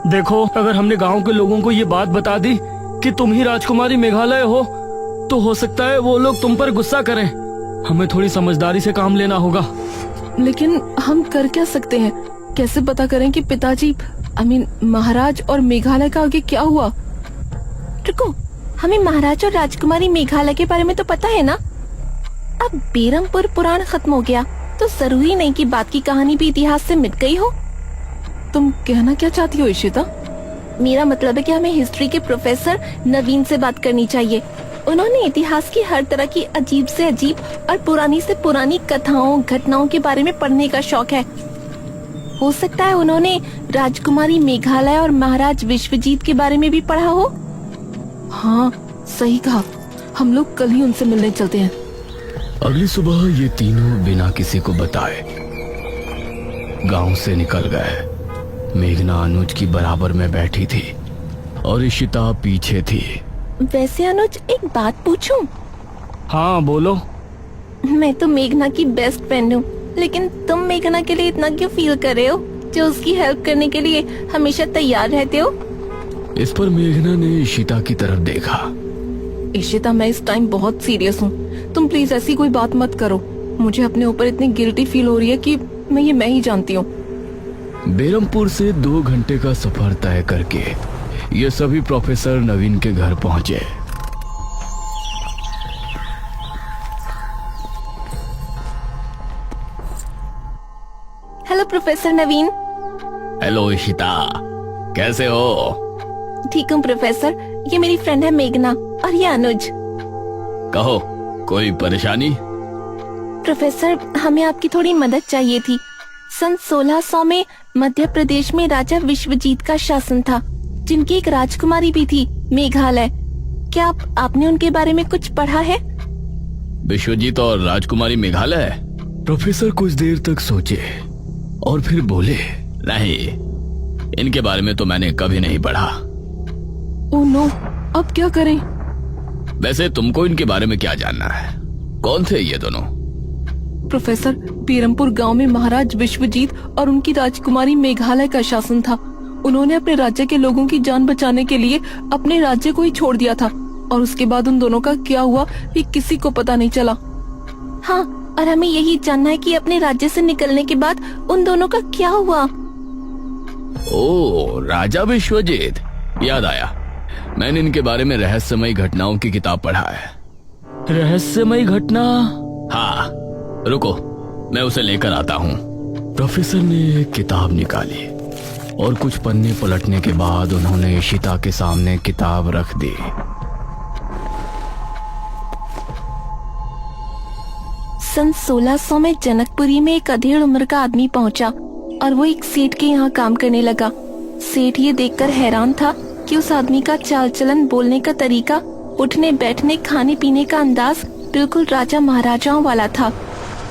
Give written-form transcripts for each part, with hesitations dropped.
देखो, अगर हमने गांव के लोगों को ये बात बता दी कि तुम ही राजकुमारी मेघालय हो, तो हो सकता है वो लोग तुम पर गुस्सा करें। हमें थोड़ी समझदारी से काम लेना होगा। लेकिन हम कर क्या सकते हैं? कैसे पता करें कि पिताजी महाराज और मेघालय का आगे क्या हुआ? रुको, हमें महाराज और राजकुमारी मेघालय के बारे में तो पता है ना। अब बेरमपुर पुराण खत्म हो गया तो जरूरी नहीं कि बात की कहानी भी इतिहास से मिट गई हो। तुम कहना क्या चाहती हो इशिता? मेरा मतलब है कि हमें हिस्ट्री के प्रोफेसर नवीन से बात करनी चाहिए। उन्होंने इतिहास की हर तरह की अजीब से अजीब और पुरानी से पुरानी कथाओं घटनाओं के बारे में पढ़ने का शौक है। हो सकता है उन्होंने राजकुमारी मेघालय और महाराज विश्वजीत के बारे में भी पढ़ा हो। हाँ, सही कहा। हम लोग कल ही उनसे मिलने चलते हैं। अगली सुबह ये तीनों बिना किसी को बताए गांव से निकल गए। मेघना अनुज की बराबर में बैठी थी और इशिता पीछे थी। वैसे अनुज, एक बात पूछूं? हाँ बोलो। मैं तो मेघना की बेस्ट फ्रेंड हूँ, लेकिन तुम मेघना के लिए इतना क्यों फील कर रहे हो, जो उसकी हेल्प करने के लिए हमेशा तैयार रहते हो? इस पर मेघना ने इशिता की तरफ देखा। इशिता, मैं इस टाइम बहुत सीरियस हूँ। तुम प्लीज ऐसी कोई बात मत करो। मुझे अपने ऊपर इतनी गिल्टी फील हो रही है कि मैं ही जानती हूँ। बेरमपुर से 2 घंटे का सफर तय करके ये सभी प्रोफेसर नवीन के घर पहुंचे। हेलो प्रोफेसर नवीन। हेलो इशिता, कैसे हो? ठीक हूँ प्रोफेसर। ये मेरी फ्रेंड है मेघना और ये अनुज। कहो, कोई परेशानी? प्रोफेसर, हमें आपकी थोड़ी मदद चाहिए थी। सन 1600 में मध्य प्रदेश में राजा विश्वजीत का शासन था, जिनकी एक राजकुमारी भी थी, मेघालय। क्या आपने उनके बारे में कुछ पढ़ा है? विश्वजीत और राजकुमारी मेघालय? प्रोफेसर कुछ देर तक सोचे और फिर बोले, नहीं, इनके बारे में तो मैंने कभी नहीं पढ़ा। ओह नो, अब क्या करें? वैसे तुमको इनके बारे में क्या जानना है? कौन थे ये दोनों? प्रोफेसर, बेरमपुर गांव में महाराज विश्वजीत और उनकी राजकुमारी मेघालय का शासन था। उन्होंने अपने राज्य के लोगों की जान बचाने के लिए अपने राज्य को ही छोड़ दिया था, और उसके बाद उन दोनों का क्या हुआ ये किसी को पता नहीं चला। हाँ, और हमें यही जानना है कि अपने राज्य से निकलने के बाद उन दोनों का क्या हुआ। ओह, राजा विश्वजीत, याद आया। मैंने इनके बारे में रहस्यमयी घटनाओं की किताब पढ़ा है। रहस्यमयी घटना? हाँ, रुको, मैं उसे लेकर आता हूँ। प्रोफेसर ने एक किताब निकाली और कुछ पन्ने पलटने के बाद उन्होंने इशिता के सामने किताब रख दी। सन 1600 में जनकपुरी में एक अधेड़ उम्र का आदमी पहुंचा और वो एक सेठ के यहाँ काम करने लगा। सेठ ये देखकर हैरान था कि उस आदमी का चाल चलन, बोलने का तरीका, उठने बैठने, खाने पीने का अंदाज बिल्कुल राजा महाराजाओं वाला था।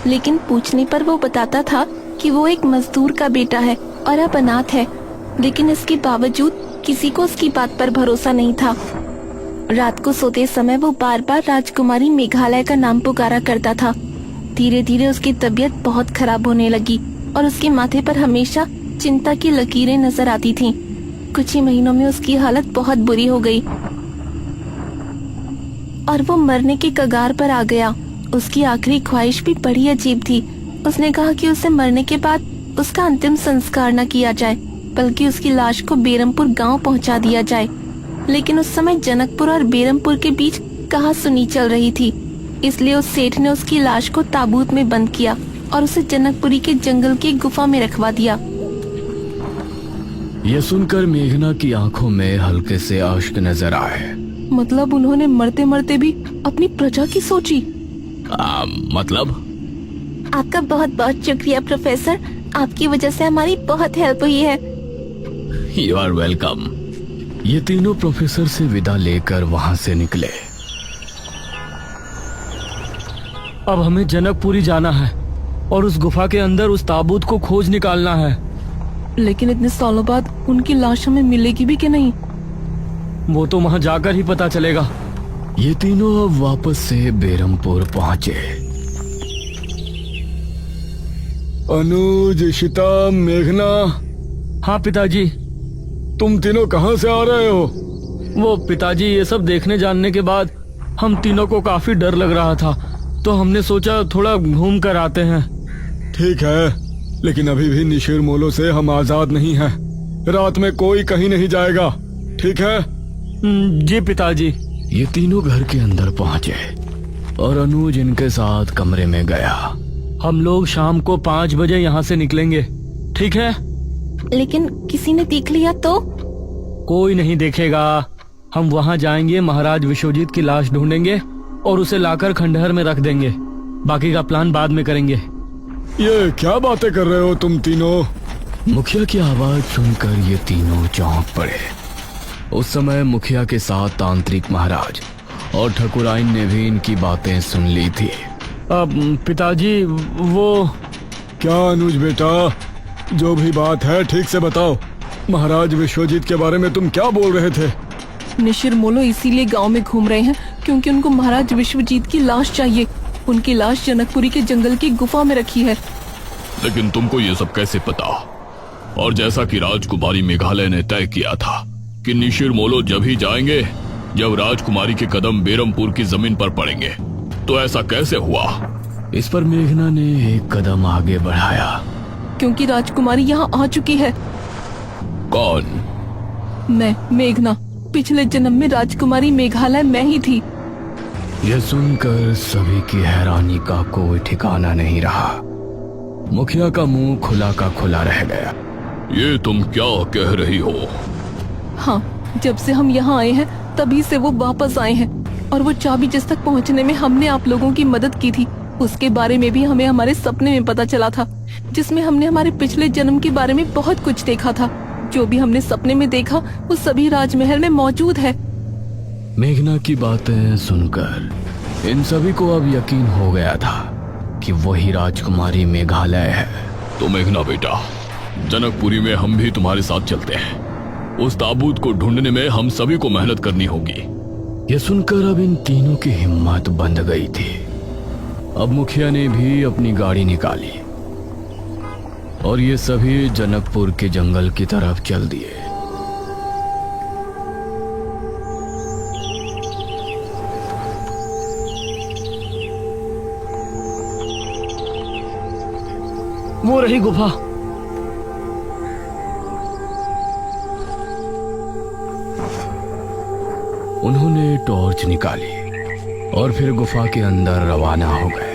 लेकिन पूछने पर वो बताता था कि वो एक मजदूर का बेटा है और अब अनाथ है। लेकिन इसके बावजूद किसी को उसकी बात पर भरोसा नहीं था। रात को सोते समय वो बार बार राजकुमारी मेघालय का नाम पुकारा करता था। धीरे धीरे उसकी तबीयत बहुत खराब होने लगी और उसके माथे पर हमेशा चिंता की लकीरें नजर आती थीं। कुछ ही महीनों में उसकी हालत बहुत बुरी हो गई और वो मरने के कगार पर आ गया। उसकी आखिरी ख्वाहिश भी बड़ी अजीब थी। उसने कहा कि उसे मरने के बाद उसका अंतिम संस्कार न किया जाए, बल्कि उसकी लाश को बेरमपुर गांव पहुंचा दिया जाए। लेकिन उस समय जनकपुर और बेरमपुर के बीच कहासुनी चल रही थी, इसलिए उस सेठ ने उसकी लाश को ताबूत में बंद किया और उसे जनकपुरी के जंगल की गुफा में रखवा दिया। यह सुनकर मेघना की आंखों में हल्के से अश्क नजर आए। मतलब उन्होंने मरते मरते भी अपनी प्रजा की सोची? मतलब? आपका बहुत बहुत शुक्रिया प्रोफेसर, आपकी वजह से हमारी बहुत हेल्प हुई है। You are welcome. ये तीनों प्रोफेसर से विदा लेकर वहां से निकले। अब हमें जनकपुरी जाना है और उस गुफा के अंदर उस ताबूत को खोज निकालना है। लेकिन इतने सालों बाद उनकी लाश हमें मिलेगी भी कि नहीं? वो तो वहां जाकर ही पता चलेगा। ये तीनों अब वापस से बेरमपुर पहुंचे। अनुज, इशिता, मेघना। हाँ पिताजी। तुम तीनों कहाँ से आ रहे हो? वो पिताजी, ये सब देखने जानने के बाद हम तीनों को काफी डर लग रहा था, तो हमने सोचा थोड़ा घूम कर आते हैं। ठीक है, लेकिन अभी भी निशिर मोलो से हम आजाद नहीं हैं। रात में कोई कहीं नहीं जाएगा, ठीक है? जी पिताजी। ये तीनों घर के अंदर पहुंचे और अनुज इनके साथ कमरे में गया। हम लोग शाम को 5 बजे यहाँ से निकलेंगे, ठीक है? लेकिन किसी ने देख लिया तो? कोई नहीं देखेगा। हम वहाँ जाएंगे, महाराज विश्वजीत की लाश ढूंढेंगे और उसे लाकर खंडहर में रख देंगे। बाकी का प्लान बाद में करेंगे। ये क्या बातें कर रहे हो तुम तीनों? मुखिया की आवाज सुनकर ये तीनों चौंक पड़े। उस समय मुखिया के साथ तांत्रिक महाराज और ठकुराइन ने भी इनकी बातें सुन ली थी। अब पिताजी, वो क्या अनुज बेटा, जो भी बात है ठीक से बताओ। महाराज विश्वजीत के बारे में तुम क्या बोल रहे थे? निशिर मोलो इसीलिए गांव में घूम रहे हैं क्योंकि उनको महाराज विश्वजीत की लाश चाहिए। उनकी लाश जनकपुरी के जंगल की गुफा में रखी है। लेकिन तुमको ये सब कैसे पता? और जैसा कि राजकुमारी मेघालय ने तय किया था कि निशिर मोलो जब ही जाएंगे जब राजकुमारी के कदम बेरमपुर की जमीन पर पड़ेंगे, तो ऐसा कैसे हुआ? इस पर मेघना ने एक कदम आगे बढ़ाया। क्योंकि राजकुमारी यहाँ आ चुकी है। कौन? मैं, मेघना। पिछले जन्म में राजकुमारी मेघालय मैं ही थी। यह सुनकर सभी की हैरानी का कोई ठिकाना नहीं रहा। मुखिया का मुंह खुला का खुला रह गया। ये तुम क्या कह रही हो? हाँ, जब से हम यहाँ आए हैं तभी से वो वापस आए हैं। और वो चाबी जिस तक पहुँचने में हमने आप लोगों की मदद की थी, उसके बारे में भी हमें हमारे सपने में पता चला था, जिसमें हमने हमारे पिछले जन्म के बारे में बहुत कुछ देखा था। जो भी हमने सपने में देखा वो सभी राजमहल में मौजूद है। मेघना की बातें सुनकर इन सभी को अब यकीन हो गया था कि वही राजकुमारी मेघालय है। तो मेघना बेटा, जनकपुरी में हम भी तुम्हारे साथ चलते हैं। उस ताबूत को ढूंढने में हम सभी को मेहनत करनी होगी। यह सुनकर अब इन तीनों की हिम्मत बंध गई थी। अब मुखिया ने भी अपनी गाड़ी निकाली और ये सभी जनकपुर के जंगल की तरफ चल दिए। वो रही गुफा। उन्होंने टॉर्च निकाली और फिर गुफा के अंदर रवाना हो गए।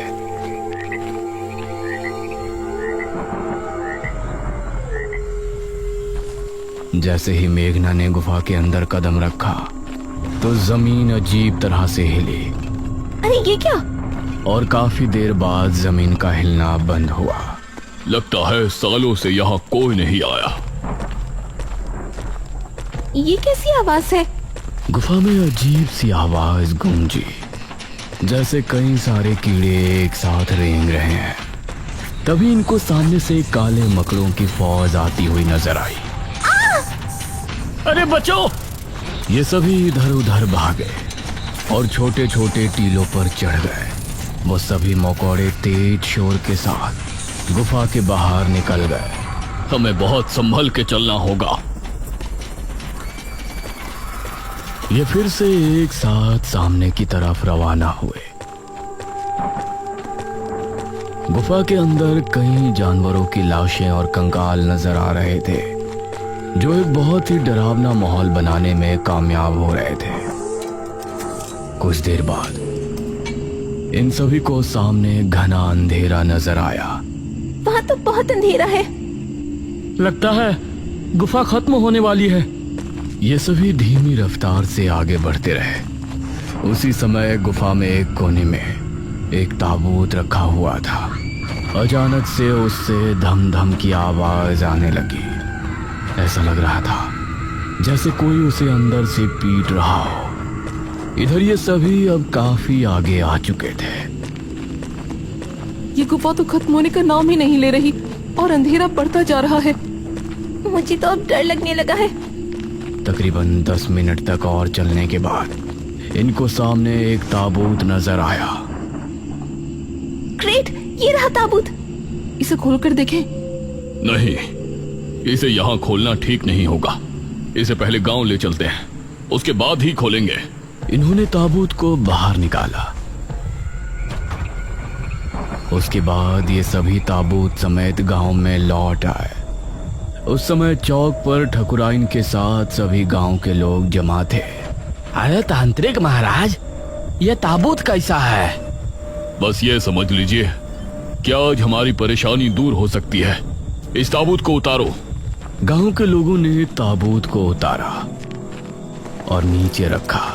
जैसे ही मेघना ने गुफा के अंदर कदम रखा तो जमीन अजीब तरह से हिली। अरे ये क्या? और काफी देर बाद जमीन का हिलना बंद हुआ। लगता है सालों से यहाँ कोई नहीं आया। ये कैसी आवाज है? गुफा में अजीब सी आवाज गूंजी, जैसे कई सारे कीड़े एक साथ रेंग रहे हैं। तभी इनको सामने से काले मकड़ों की फौज आती हुई नजर आई। अरे बचो! ये सभी इधर उधर भागे और छोटे छोटे टीलों पर चढ़ गए। वो सभी मकोड़े तेज शोर के साथ गुफा के बाहर निकल गए। हमें बहुत संभल के चलना होगा। ये फिर से एक साथ सामने की तरफ रवाना हुए। गुफा के अंदर कई जानवरों की लाशें और कंकाल नजर आ रहे थे, जो एक बहुत ही डरावना माहौल बनाने में कामयाब हो रहे थे। कुछ देर बाद इन सभी को सामने घना अंधेरा नजर आया। वहाँ तो बहुत अंधेरा है। लगता है गुफा खत्म होने वाली है। ये सभी धीमी रफ्तार से आगे बढ़ते रहे। उसी समय गुफा में एक कोने में एक ताबूत रखा हुआ था। अचानक से उससे धम धम की आवाज आने लगी। ऐसा लग रहा था जैसे कोई उसे अंदर से पीट रहा हो। इधर ये सभी अब काफी आगे आ चुके थे। ये गुफा तो खत्म होने का नाम ही नहीं ले रही और अंधेरा बढ़ता जा रहा है। मुझे तो अब डर लगने लगा है। तकरीबन 10 मिनट तक और चलने के बाद इनको सामने एक ताबूत नजर आया। ग्रेट, ये रहा ताबूत। इसे खोलकर देखें। नहीं, इसे यहाँ खोलना ठीक नहीं होगा। इसे पहले गांव ले चलते हैं, उसके बाद ही खोलेंगे। इन्होंने ताबूत को बाहर निकाला। उसके बाद ये सभी ताबूत समेत गांव में लौट आए। उस समय चौक पर ठकुराइन के साथ सभी गांव के लोग जमा थे। अरे तांत्रिक महाराज, ये ताबूत कैसा है? बस ये समझ लीजिए कि आज हमारी परेशानी दूर हो सकती है। इस ताबूत को उतारो। गांव के लोगों ने ताबूत को उतारा और नीचे रखा।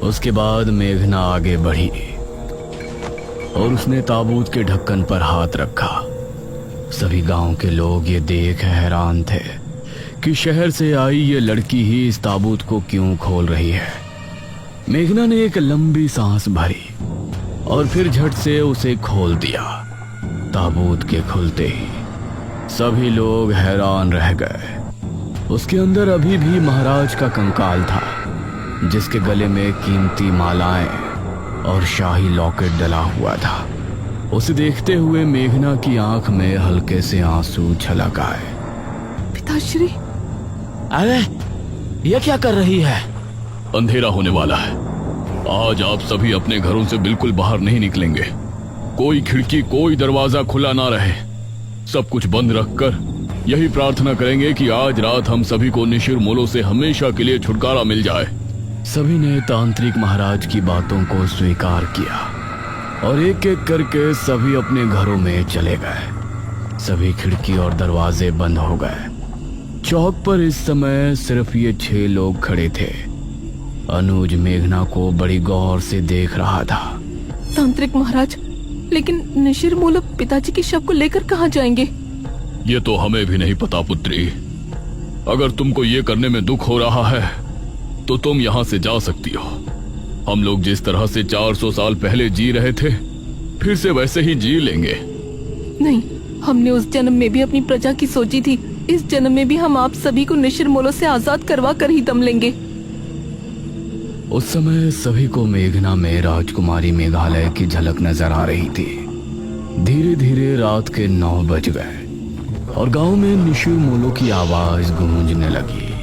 उसके बाद मेघना आगे बढ़ी और उसने ताबूत के ढक्कन पर हाथ रखा। सभी गांव के लोग ये देख हैरान थे कि शहर से आई ये लड़की ही इस ताबूत को क्यों खोल रही है। मेघना ने एक लंबी सांस भरी और फिर झट से उसे खोल दिया। ताबूत के खुलते ही सभी लोग हैरान रह गए। उसके अंदर अभी भी महाराज का कंकाल था, जिसके गले में कीमती मालाएं और शाही लॉकेट डला हुआ था। उसे देखते हुए मेघना की आंख में हल्के से आंसू छलक आए। पिताश्री, अरे ये क्या कर रही है? अंधेरा होने वाला है। आज आप सभी अपने घरों से बिल्कुल बाहर नहीं निकलेंगे। कोई खिड़की, कोई दरवाजा खुला ना रहे। सब कुछ बंद रखकर यही प्रार्थना करेंगे कि आज रात हम सभी को निशिर मोलों से हमेशा के लिए छुटकारा मिल जाए। सभी ने तांत्रिक महाराज की बातों को स्वीकार किया और एक एक करके सभी अपने घरों में चले गए। सभी खिड़की और दरवाजे बंद हो गए। चौक पर इस समय सिर्फ ये 6 लोग खड़े थे। अनुज मेघना को बड़ी गौर से देख रहा था। तांत्रिक महाराज, लेकिन निशिर मोलो पिताजी के शव को लेकर कहाँ जाएंगे? ये तो हमें भी नहीं पता पुत्री। अगर तुमको ये करने में दुख हो रहा है तो तुम यहाँ से जा सकती हो। हम लोग जिस तरह से 400 साल पहले जी रहे थे, फिर से वैसे ही जी लेंगे। नहीं, हमने उस जन्म में भी अपनी प्रजा की सोची थी। इस जन्म में भी हम आप सभी को निशिर मोलो से आजाद करवा कर ही दम लेंगे। उस समय सभी को मेघना में राजकुमारी मेघालय की झलक नजर आ रही थी। धीरे धीरे रात के 9 बज गए और गांव में निशिर मोलो की आवाज गूंजने लगी।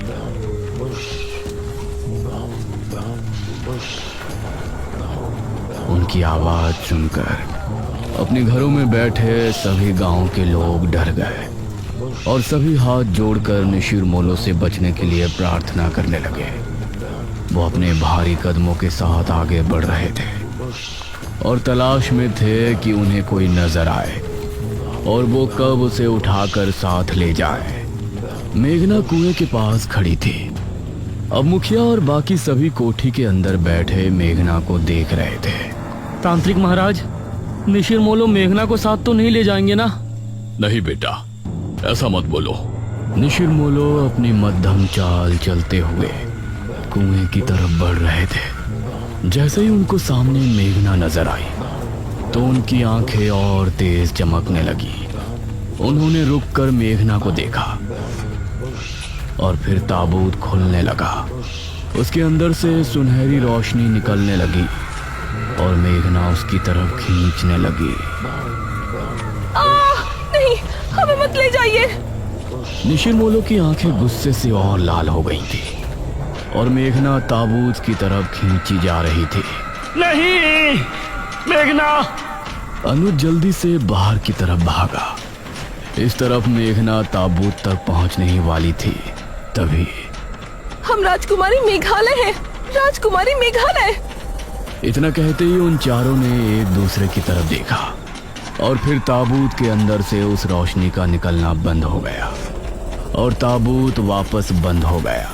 उनकी आवाज सुनकर अपने घरों में बैठे सभी गांव के लोग डर गए और सभी हाथ जोड़कर निशिर मोलो से बचने के लिए प्रार्थना करने लगे। वो अपने भारी कदमों के साथ आगे बढ़ रहे थे और तलाश में थे कि उन्हें कोई नजर आए और वो कब उसे उठाकर साथ ले जाए। मेघना कुएं के पास खड़ी थी। अब मुखिया और बाकी सभी कोठी के अंदर बैठे मेघना को देख रहे थे। तांत्रिक महाराज, निशिर मोलो मेघना को साथ तो नहीं ले जाएंगे ना? नहीं बेटा, ऐसा मत बोलो। निशिर मोलो अपनी मध्यम चाल चलते हुए कुएं की तरफ बढ़ रहे थे। जैसे ही उनको सामने मेघना नजर आई तो उनकी आंखें और तेज चमकने लगी। उन्होंने रुककर मेघना को देखा और फिर ताबूत खुलने लगा। उसके अंदर से सुनहरी रोशनी निकलने लगी और मेघना उसकी तरफ खींचने लगी। नहीं, हमें मत ले जाइए। निशिर मोलो की आंखें गुस्से से और लाल हो गई थी और मेघना ताबूत की तरफ खींची जा रही थी। नहीं, मेघना! अनुज जल्दी से बाहर की तरफ भागा। इस तरफ मेघना ताबूत तक पहुंचने ही वाली थी, तभी हम राजकुमारी मेघालय हैं। राजकुमारी मेघालय! इतना कहते ही उन चारों ने एक दूसरे की तरफ देखा और फिर ताबूत के अंदर से उस रोशनी का निकलना बंद हो गया और ताबूत वापस बंद हो गया।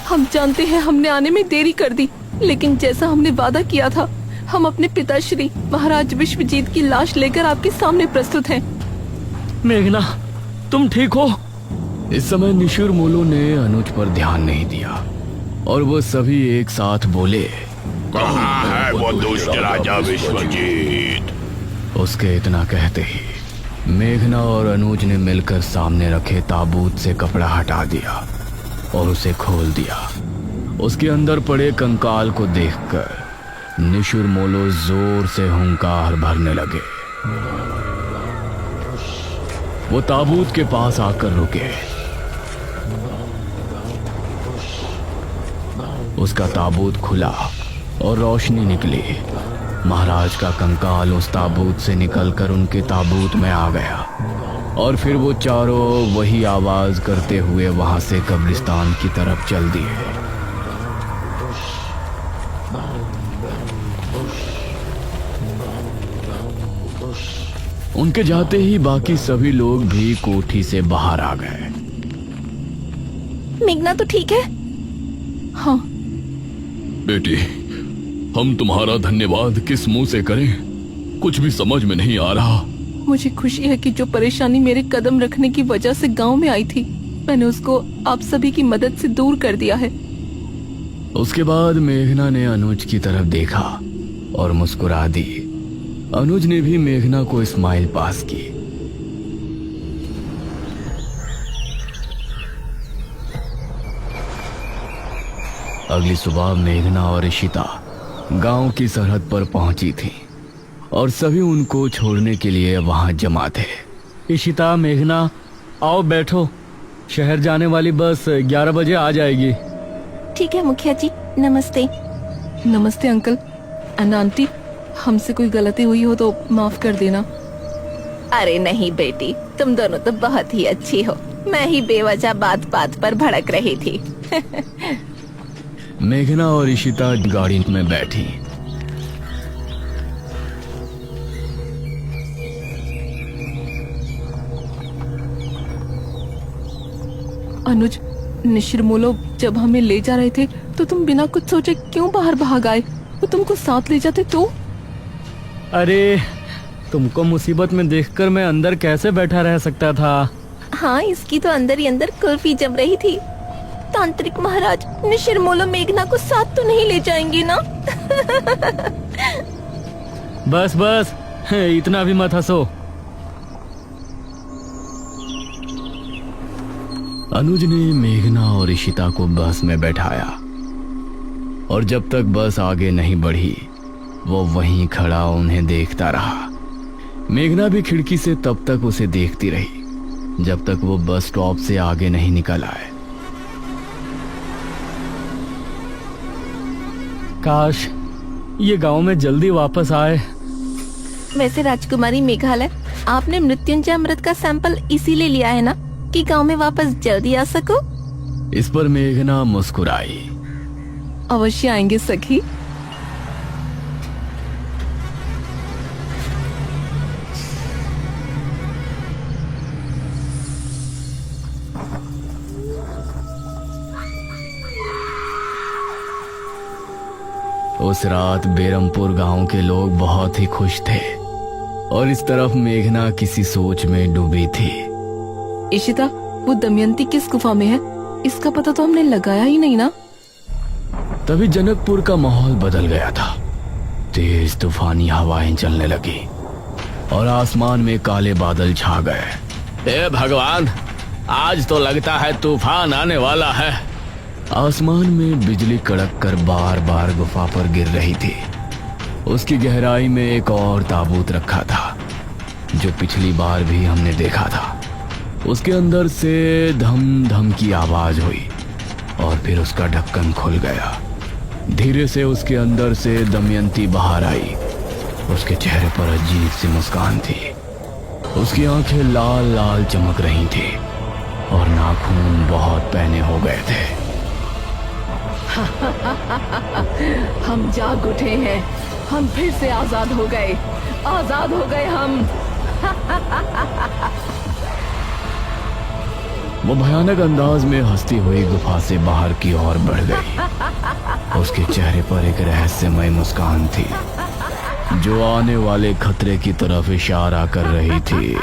हम जानते हैं हमने आने में देरी कर दी, लेकिन जैसा हमने वादा किया था, हम अपने पिताश्री महाराज विश्वजीत की लाश लेकर आपके सामने प्रस्तुत हैं। मेघना, तुम ठीक हो? इस समय निशिर मोलो ने अनुज पर ध्यान नहीं दिया और वो सभी एक साथ बोले, कहाँ है वो दुष्ट राजा विश्वजीत? उसके इतना कहते ही मेघना और अनुज ने मिलकर सामने रखे ताबूत से कपड़ा हटा दिया और उसे खोल दिया। उसके अंदर पड़े कंकाल को देखकर निशिर मोलो जोर से हुंकार भरने लगे। वो ताबूत के पास आकर रुके उसका ताबूत खुला और रोशनी निकली। महाराज का कंकाल उस ताबूत से निकलकर उनके ताबूत में आ गया और फिर वो चारों वही आवाज करते हुए वहां से कब्रिस्तान की तरफ चल दिए। उनके जाते ही बाकी सभी लोग भी कोठी से बाहर आ गए। मेघना तो ठीक है? हाँ, बेटी, हम तुम्हारा धन्यवाद किस मुंह से करें, कुछ भी समझ में नहीं आ रहा। मुझे खुशी है कि जो परेशानी मेरे कदम रखने की वजह से गांव में आई थी, मैंने उसको आप सभी की मदद से दूर कर दिया है। उसके बाद मेघना ने अनुज की तरफ देखा और मुस्कुरा दी। अनुज ने भी मेघना को स्माइल पास की। अगली सुबह मेघना और इशिता गांव की सरहद पर पहुंची थी और सभी उनको छोड़ने के लिए वहां जमा थे। इशिता, मेघना, आओ बैठो। शहर जाने वाली बस 11 बजे आ जाएगी। ठीक है मुखिया जी, नमस्ते। नमस्ते अंकल एंड आंटी, हमसे कोई गलती हुई हो तो माफ कर देना। अरे नहीं बेटी, तुम दोनों तो बहुत ही अच्छी हो। मैं ही बेवजह बात बात पर भड़क रही थी। मेघना और इशिता गाड़ी में बैठी। अनुज, निशिरमोलो जब हमें ले जा रहे थे तो तुम बिना कुछ सोचे क्यों बाहर भाग आए? वो तुमको साथ ले जाते तो? अरे, तुमको मुसीबत में देखकर मैं अंदर कैसे बैठा रह सकता था। हाँ, इसकी तो अंदर ही अंदर कुल्फी जम रही थी। तांत्रिक महाराज, निशिरमोलो मेघना को साथ तो नहीं ले जाएंगे ना? बस बस, इतना भी मत हंसो। अनुज ने मेघना और इशिता को बस में बैठाया और जब तक बस आगे नहीं बढ़ी वो वहीं खड़ा उन्हें देखता रहा। मेघना भी खिड़की से तब तक उसे देखती रही जब तक वो बस स्टॉप से आगे नहीं निकल आए। काश ये गांव में जल्दी वापस आए। वैसे राजकुमारी मेघालय, आपने मृत्युंजय अमृत का सैंपल इसीलिए लिया है ना कि गांव में वापस जल्दी आ सको? इस पर मेघना मुस्कुराई। अवश्य आएंगे सखी। उस रात बेरमपुर गांव के लोग बहुत ही खुश थे और इस तरफ मेघना किसी सोच में डूबी थी। इशिता, वो दमयंती किस गुफा में है? इसका पता तो हमने लगाया ही नहीं ना। तभी जनकपुर का माहौल बदल गया था। तेज तूफानी हवाएं चलने लगी और आसमान में काले बादल छा गए। ए भगवान, आज तो लगता है तूफान आने वाला है। आसमान में बिजली कड़क कर बार बार गुफा पर गिर रही थी। उसकी गहराई में एक और ताबूत रखा था जो पिछली बार भी हमने देखा था। उसके अंदर से धम धम की आवाज हुई और फिर उसका ढक्कन खुल गया। धीरे से उसके अंदर से दमयंती बाहर आई। उसके चेहरे पर अजीब सी मुस्कान थी। उसकी आंखें लाल लाल चमक रही थी और नाखून बहुत पहने हो गए थे। हम जाग उठे हैं, हम फिर से आजाद हो गए, आजाद हो गए हम। वो भयानक अंदाज में हंसती हुई गुफा से बाहर की ओर बढ़ गई। उसके चेहरे पर एक रहस्यमय मुस्कान थी जो आने वाले खतरे की तरफ इशारा कर रही थी।